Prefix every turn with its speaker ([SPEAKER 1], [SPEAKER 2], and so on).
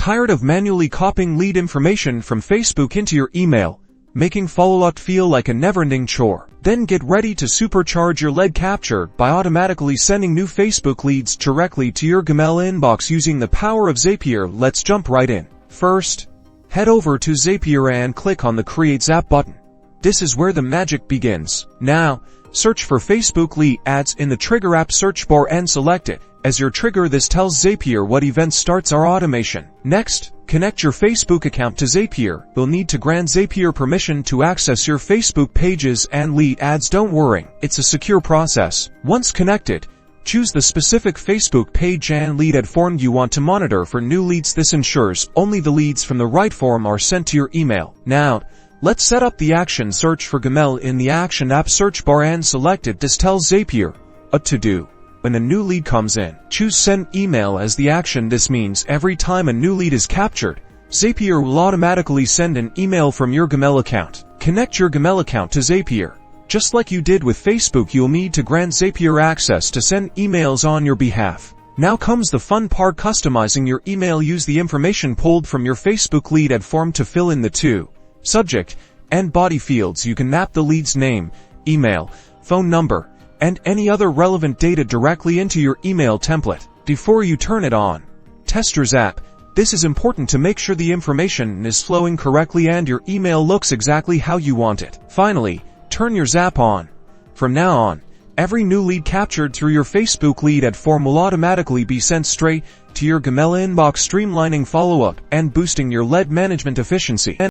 [SPEAKER 1] Tired of manually copying lead information from Facebook into your email, making follow-up feel like a never-ending chore? Then get ready to supercharge your lead capture by automatically sending new Facebook leads directly to your Gmail inbox using the power of Zapier. Let's jump right in. First, head over to Zapier and click on the Create Zap button. This is where the magic begins. Now, search for Facebook lead ads in the Trigger app search bar and select it as your trigger. This tells Zapier what event starts our automation. Next, connect your Facebook account to Zapier. You'll need to grant Zapier permission to access your Facebook pages and lead ads. Don't worry, it's a secure process. Once connected, choose the specific Facebook page and lead ad form you want to monitor for new leads. This ensures only the leads from the right form are sent to your email. Now, let's set up the action. Search for Gmail in the Action app search bar and select it. This tells Zapier what to do. When a new lead comes in, choose Send Email as the action. This means every time a new lead is captured, Zapier will automatically send an email from your Gmail account. Connect your Gmail account to Zapier. Just like you did with Facebook, you'll need to grant Zapier access to send emails on your behalf. Now comes the fun part, customizing your email. Use the information pulled from your Facebook lead ad form to fill in the to, subject, and body fields. You can map the lead's name, email, phone number, and any other relevant data directly into your email template. Before you turn it on, test your Zap. This is important to make sure the information is flowing correctly and your email looks exactly how you want it. Finally, turn your Zap on. From now on, every new lead captured through your Facebook lead ad form will automatically be sent straight to your Gmail inbox, streamlining follow-up and boosting your lead management efficiency.